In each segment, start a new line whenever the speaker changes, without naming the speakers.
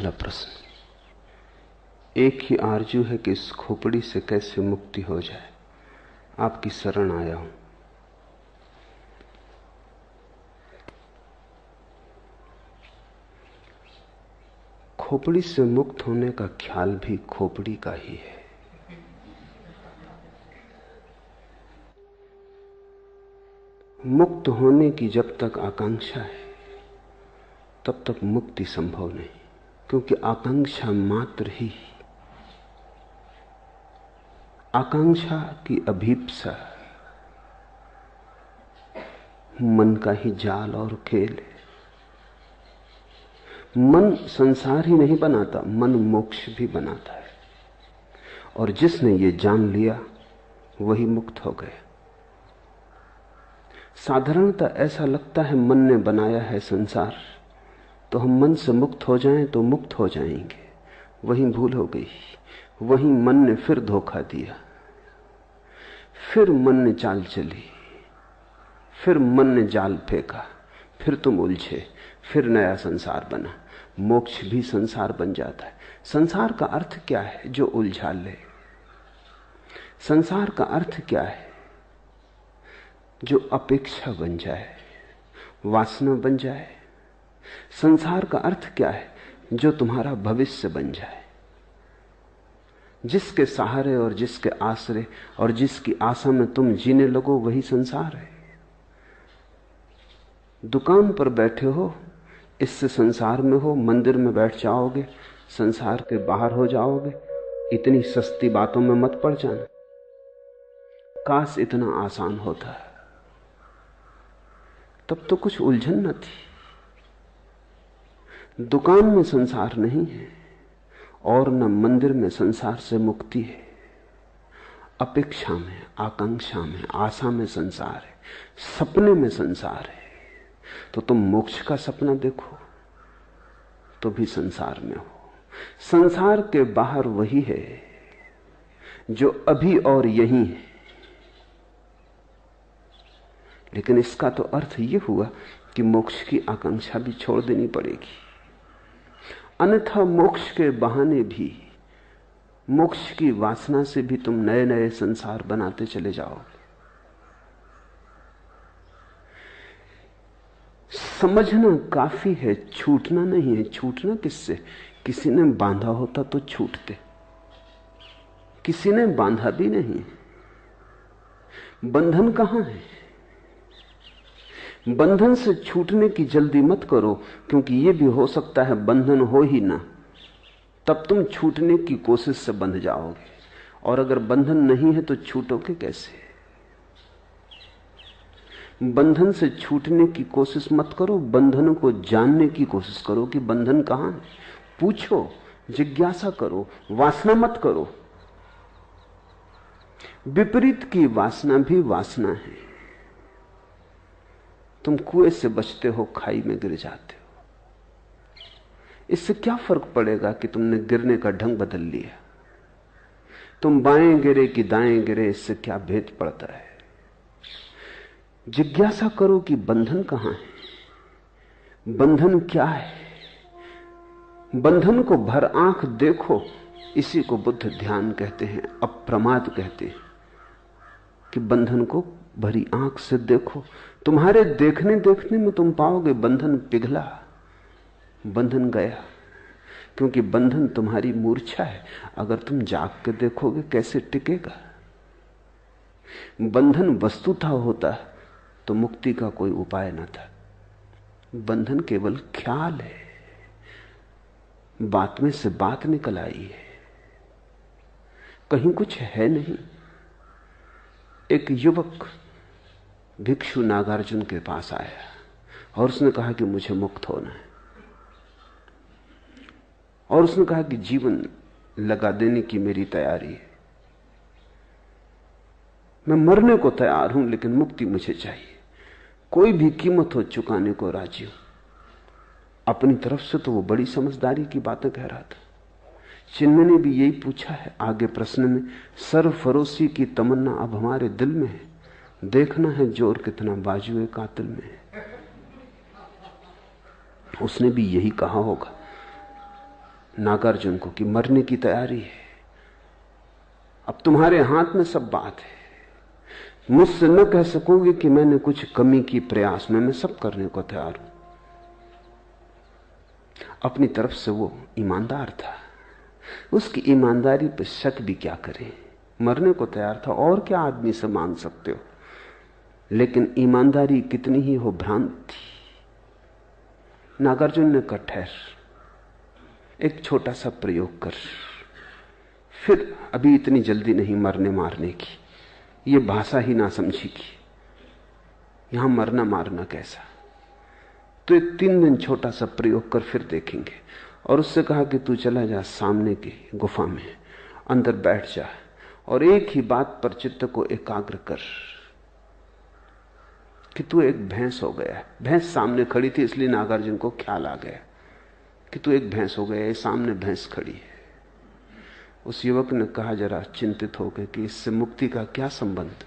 पहला प्रश्न। एक ही आरजू है कि इस खोपड़ी से कैसे मुक्ति हो जाए। आपकी शरण आया हूं। खोपड़ी से मुक्त होने का ख्याल भी खोपड़ी का ही है। मुक्त होने की जब तक आकांक्षा है तब तक मुक्ति संभव नहीं, क्योंकि आकांक्षा मात्र ही, आकांक्षा की अभीप्सा मन का ही जाल और खेल है। मन संसार ही नहीं बनाता, मन मोक्ष भी बनाता है। और जिसने ये जान लिया वही मुक्त हो गया। साधारणतः ऐसा लगता है मन ने बनाया है संसार, तो हम मन से मुक्त हो जाएं तो मुक्त हो जाएंगे। वही भूल हो गई। वही मन ने फिर धोखा दिया, फिर मन ने चाल चली, फिर मन ने जाल फेंका, फिर तुम उलझे, फिर नया संसार बना। मोक्ष भी संसार बन जाता है। संसार का अर्थ क्या है? जो उलझा ले। संसार का अर्थ क्या है? जो अपेक्षा बन जाए, वासना बन जाए। संसार का अर्थ क्या है? जो तुम्हारा भविष्य बन जाए। जिसके सहारे और जिसके आश्रय और जिसकी आशा में तुम जीने लगो, वही संसार है। दुकान पर बैठे हो, इससे संसार में हो। मंदिर में बैठ जाओगे, संसार के बाहर हो जाओगे। इतनी सस्ती बातों में मत पड़ जाना। काश इतना आसान होता, तब तो कुछ उलझन न थी। दुकान में संसार नहीं है और न मंदिर में संसार से मुक्ति है। अपेक्षा में, आकांक्षा में, आशा में संसार है, सपने में संसार है। तो तुम मोक्ष का सपना देखो तो भी संसार में हो। संसार के बाहर वही है जो अभी और यहीं है। लेकिन इसका तो अर्थ यह हुआ कि मोक्ष की आकांक्षा भी छोड़ देनी पड़ेगी। अन्यथा मोक्ष के बहाने भी, मोक्ष की वासना से भी तुम नए नए संसार बनाते चले जाओगे। समझना काफी है, छूटना नहीं है। छूटना किससे? किसी ने बांधा होता तो छूटते, किसी ने बांधा भी नहीं। बंधन कहां है? बंधन से छूटने की जल्दी मत करो, क्योंकि यह भी हो सकता है बंधन हो ही ना, तब तुम छूटने की कोशिश से बंध जाओगे। और अगर बंधन नहीं है तो छूटोगे कैसे? बंधन से छूटने की कोशिश मत करो, बंधन को जानने की कोशिश करो कि बंधन कहां है। पूछो, जिज्ञासा करो, वासना मत करो। विपरीत की वासना भी वासना है। तुम कुएं से बचते हो, खाई में गिर जाते हो। इससे क्या फर्क पड़ेगा कि तुमने गिरने का ढंग बदल लिया? तुम बाएं गिरे कि दाएं गिरे, इससे क्या भेद पड़ता है? जिज्ञासा करो कि बंधन कहां है, बंधन क्या है। बंधन को भर आंख देखो। इसी को बुद्ध ध्यान कहते हैं, अप्रमाद कहते हैं कि बंधन को भरी आंख से देखो। तुम्हारे देखने देखने में तुम पाओगे बंधन पिघला, बंधन गया। क्योंकि बंधन तुम्हारी मूर्छा है। अगर तुम जाग के देखोगे कैसे टिकेगा? बंधन वस्तुतः होता तो मुक्ति का कोई उपाय न था। बंधन केवल ख्याल है, बात में से बात निकल आई है, कहीं कुछ है नहीं। एक युवक भिक्षु नागार्जुन के पास आया और उसने कहा कि मुझे मुक्त होना है। और उसने कहा कि जीवन लगा देने की मेरी तैयारी है, मैं मरने को तैयार हूं, लेकिन मुक्ति मुझे चाहिए। कोई भी कीमत हो चुकाने को राजी हूं। अपनी तरफ से तो वो बड़ी समझदारी की बातें कह रहा था। चिन्मय ने भी यही पूछा है आगे प्रश्न में। सरफरोशी की तमन्ना अब हमारे दिल में है, देखना है जोर कितना बाजुए कातिल में है। उसने भी यही कहा होगा। नागार्जुन को कि मरने की तैयारी है, अब तुम्हारे हाथ में सब बात है। मुझसे न कह सकोगे कि मैंने कुछ कमी की प्रयास में, मैं सब करने को तैयार हूं। अपनी तरफ से वो ईमानदार था, उसकी ईमानदारी पर शक भी क्या करें। मरने को तैयार था, और क्या आदमी से मांग सकते हो। लेकिन ईमानदारी कितनी ही हो भ्रांत थी। नागार्जुन ने कहा ठहर, एक छोटा सा प्रयोग कर, फिर अभी इतनी जल्दी नहीं मरने मारने की, ये भाषा ही ना समझेगी, यहां मरना मारना कैसा। तो एक 3 दिन छोटा सा प्रयोग कर, फिर देखेंगे। और उससे कहा कि तू चला जा सामने की गुफा में, अंदर बैठ जा और एक ही बात पर चित्त को एकाग्र कर कि तू एक भैंस हो गया है। भैंस सामने खड़ी थी, इसलिए नागार्जुन को ख्याल आ गया कि तू एक भैंस हो गया है, सामने भैंस खड़ी है। उस युवक ने कहा जरा चिंतित होकर कि इससे मुक्ति का क्या संबंध।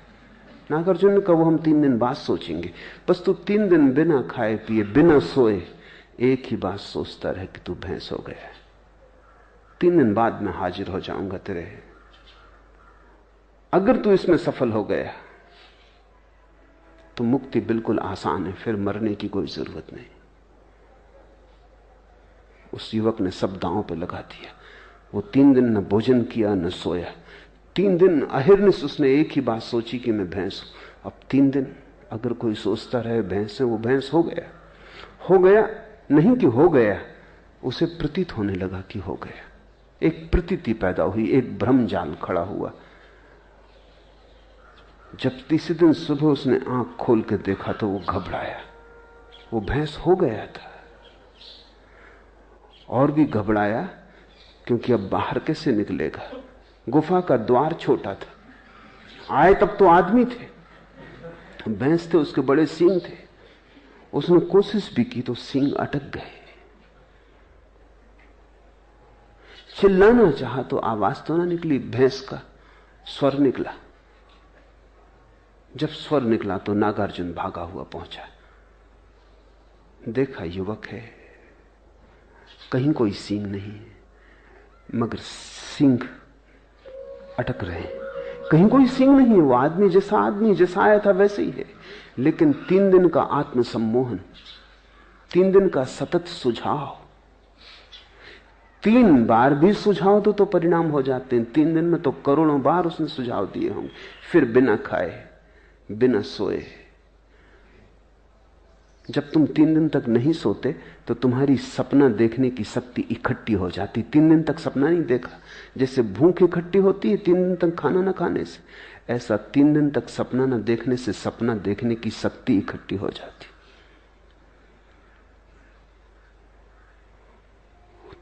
नागार्जुन ने कहा वो हम 3 दिन बाद सोचेंगे, बस तू 3 दिन बिना खाए पिए बिना सोए एक ही बात सोचता रहे कि तू भैंस हो गया है। 3 दिन बाद मैं हाजिर हो जाऊंगा तेरे। अगर तू इसमें सफल हो गया तो मुक्ति बिल्कुल आसान है, फिर मरने की कोई जरूरत नहीं। उस युवक ने सब दांव पे लगा दिया। वो 3 दिन न भोजन किया न सोया। 3 दिन अहिर्निश उसने एक ही बात सोची कि मैं भैंस हूं। अब 3 दिन अगर कोई सोचता रहे भैंस है, वो भैंस हो गया। हो गया नहीं कि हो गया, उसे प्रतीत होने लगा कि हो गया। एक प्रतीति पैदा हुई, एक भ्रम जाल खड़ा हुआ। जब तीसरे दिन सुबह उसने आंख खोल के देखा तो वो घबराया, वो भैंस हो गया था। और भी घबराया क्योंकि अब बाहर कैसे निकलेगा। गुफा का द्वार छोटा था, आए तब तो आदमी थे, भैंस थे, उसके बड़े सींग थे। उसने कोशिश भी की तो सींग अटक गए। चिल्लाना चाहा तो आवाज तो ना निकली, भैंस का स्वर निकला। जब स्वर निकला तो नागार्जुन भागा हुआ पहुंचा। देखा युवक है, कहीं कोई सींग नहीं है, मगर सींग अटक रहे हैं। कहीं कोई सींग नहीं है, वो आदमी जैसा आया था वैसे ही है। लेकिन 3 दिन का आत्मसम्मोहन, 3 दिन का सतत सुझाव, 3 बार भी सुझाव तो परिणाम हो जाते हैं। 3 दिन में तो करोड़ों बार उसने सुझाव दिए होंगे। फिर बिना खाए बिना सोए। जब तुम 3 दिन तक नहीं सोते तो तुम्हारी सपना देखने की शक्ति इकट्ठी हो जाती। 3 दिन तक सपना नहीं देखा, जैसे भूख इकट्ठी होती है 3 दिन तक खाना ना खाने से, ऐसा 3 दिन तक सपना ना देखने से सपना देखने की शक्ति इकट्ठी हो जाती।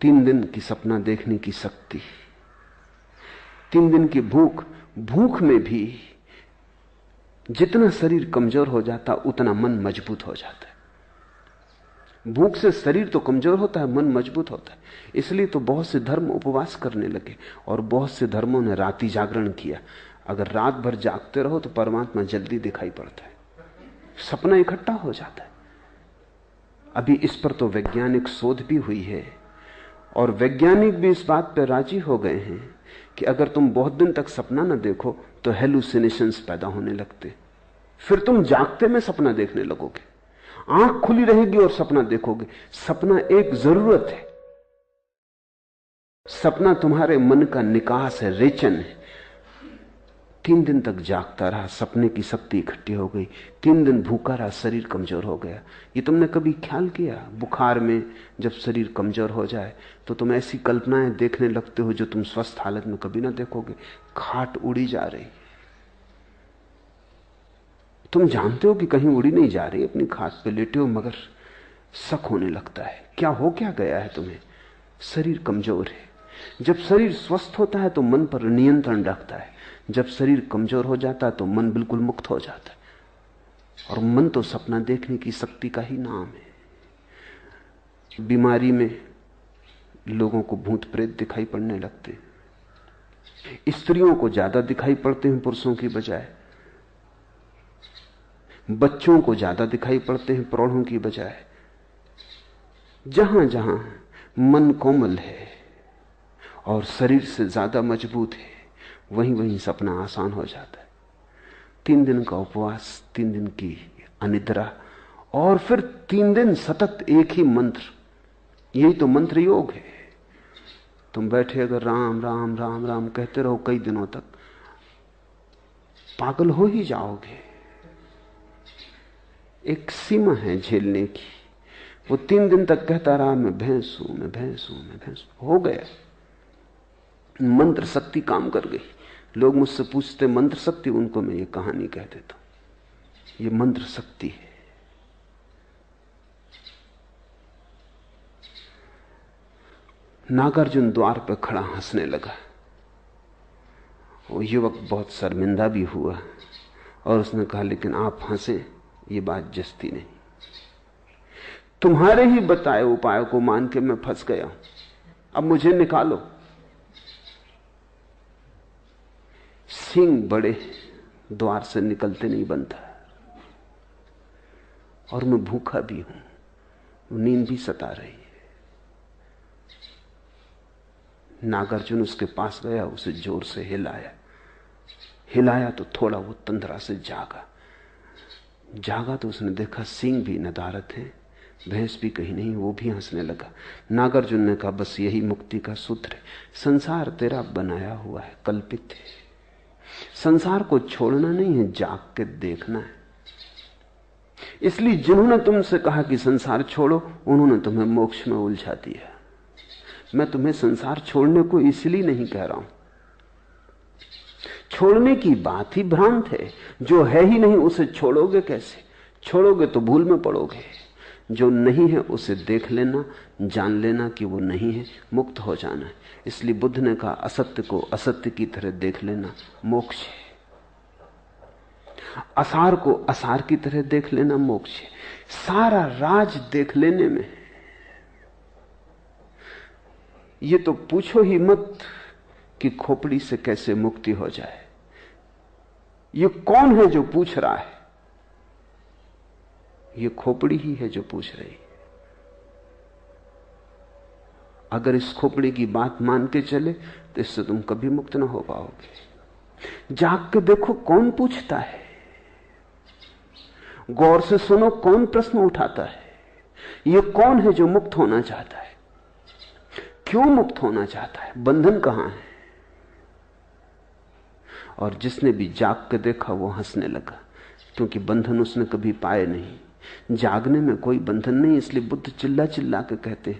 3 दिन की सपना देखने की शक्ति, 3 दिन की भूख। भूख में भी जितना शरीर कमजोर हो जाता उतना मन मजबूत हो जाता है। भूख से शरीर तो कमजोर होता है, मन मजबूत होता है। इसलिए तो बहुत से धर्म उपवास करने लगे और बहुत से धर्मों ने रात्रि जागरण किया। अगर रात भर जागते रहो तो परमात्मा जल्दी दिखाई पड़ता है, सपना इकट्ठा हो जाता है। अभी इस पर तो वैज्ञानिक शोध भी हुई है और वैज्ञानिक भी इस बात पर राजी हो गए हैं कि अगर तुम बहुत दिन तक सपना न देखो तो हेलुसिनेशंस पैदा होने लगते, फिर तुम जागते में सपना देखने लगोगे, आंख खुली रहेगी और सपना देखोगे। सपना एक जरूरत है, सपना तुम्हारे मन का निकास है, रेचन है। 3 दिन तक जागता रहा, सपने की शक्ति इकट्ठी हो गई। 3 दिन भूखा रहा, शरीर कमजोर हो गया। ये तुमने कभी ख्याल किया, बुखार में जब शरीर कमजोर हो जाए तो तुम ऐसी कल्पनाएं देखने लगते हो जो तुम स्वस्थ हालत में कभी ना देखोगे। खाट उड़ी जा रही, तुम जानते हो कि कहीं उड़ी नहीं जा रही, अपनी खाट पे लेटे हो, मगर शक होने लगता है क्या गया है तुम्हें। शरीर कमजोर है। जब शरीर स्वस्थ होता है तो मन पर नियंत्रण रखता है, जब शरीर कमजोर हो जाता है तो मन बिल्कुल मुक्त हो जाता है। और मन तो सपना देखने की शक्ति का ही नाम है। बीमारी में लोगों को भूत प्रेत दिखाई पड़ने लगते हैं, स्त्रियों को ज्यादा दिखाई पड़ते हैं पुरुषों की बजाय, बच्चों को ज्यादा दिखाई पड़ते हैं प्रौढ़ों की बजाय। जहां जहां मन कोमल है और शरीर से ज्यादा मजबूत है, वहीं वहीं सपना आसान हो जाता है। 3 दिन का उपवास, 3 दिन की अनिद्रा, और फिर 3 दिन सतत एक ही मंत्र। यही तो मंत्र योग है। तुम बैठे अगर राम राम राम राम कहते रहो कई दिनों तक, पागल हो ही जाओगे। एक सीमा है झेलने की। वो 3 दिन तक कहता रहा मैं भैंस हूं, मैं भैंस हूं, मैं भैंस हूं। हो गया, मंत्र शक्ति काम कर गई। लोग मुझसे पूछते मंत्र शक्ति, उनको मैं ये कहानी कह देता हूं, ये मंत्र शक्ति है। नागार्जुन द्वार पर खड़ा हंसने लगा। वो युवक बहुत शर्मिंदा भी हुआ और उसने कहा लेकिन आप हंसे, ये बात जस्ती नहीं। तुम्हारे ही बताए उपाय को मान के मैं फंस गया हूं, अब मुझे निकालो। सींग बड़े, द्वार से निकलते नहीं बनता, और मैं भूखा भी हूं, नींद भी सता रही है। नागार्जुन उसके पास गया, उसे जोर से हिलाया तो थोड़ा वो तंद्रा से जागा तो उसने देखा सींग भी नदारत है, भैंस भी कहीं नहीं। वो भी हंसने लगा। नागार्जुन ने कहा बस यही मुक्ति का सूत्र है। संसार तेरा बनाया हुआ है, कल्पित है। संसार को छोड़ना नहीं है, जाग के देखना है। इसलिए जिन्होंने तुमसे कहा कि संसार छोड़ो, उन्होंने तुम्हें मोक्ष में उलझा दिया। मैं तुम्हें संसार छोड़ने को इसलिए नहीं कह रहा हूं। छोड़ने की बात ही भ्रांत है। जो है ही नहीं उसे छोड़ोगे कैसे? छोड़ोगे तो भूल में पड़ोगे। जो नहीं है उसे देख लेना, जान लेना कि वो नहीं है, मुक्त हो जाना है। इसलिए बुद्ध ने कहा असत्य को असत्य की तरह देख लेना मोक्ष है, असार को असार की तरह देख लेना मोक्ष है। सारा राज देख लेने में। ये तो पूछो ही मत कि खोपड़ी से कैसे मुक्ति हो जाए। ये कौन है जो पूछ रहा है? ये खोपड़ी ही है जो पूछ रही है। अगर इस खोपड़ी की बात मान के चले तो इससे तुम कभी मुक्त ना हो पाओगे। जाग के देखो कौन पूछता है, गौर से सुनो कौन प्रश्न उठाता है। ये कौन है जो मुक्त होना चाहता है? क्यों मुक्त होना चाहता है? बंधन कहां है? और जिसने भी जाग के देखा वो हंसने लगा, क्योंकि बंधन उसने कभी पाए नहीं। जागने में कोई बंधन नहीं। इसलिए बुद्ध चिल्ला चिल्ला के कहते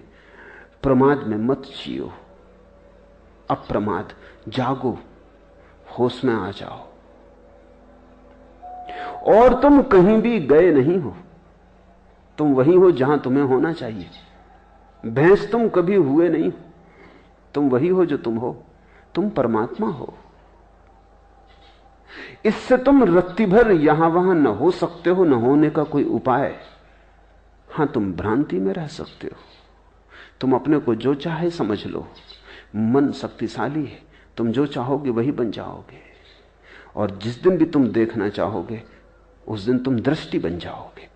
प्रमाद में मत जियो, अप्रमाद जागो, होश में आ जाओ। और तुम कहीं भी गए नहीं हो, तुम वहीं हो जहां तुम्हें होना चाहिए। भैंस तुम कभी हुए नहीं, तुम वही हो जो तुम हो। तुम परमात्मा हो। इससे तुम रत्ती भर यहां वहां न हो सकते हो, न होने का कोई उपाय। हां, तुम भ्रांति में रह सकते हो। तुम अपने को जो चाहे समझ लो। मन शक्तिशाली है, तुम जो चाहोगे वही बन जाओगे। और जिस दिन भी तुम देखना चाहोगे उस दिन तुम दृष्टि बन जाओगे।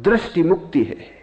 दृष्टि मुक्ति है।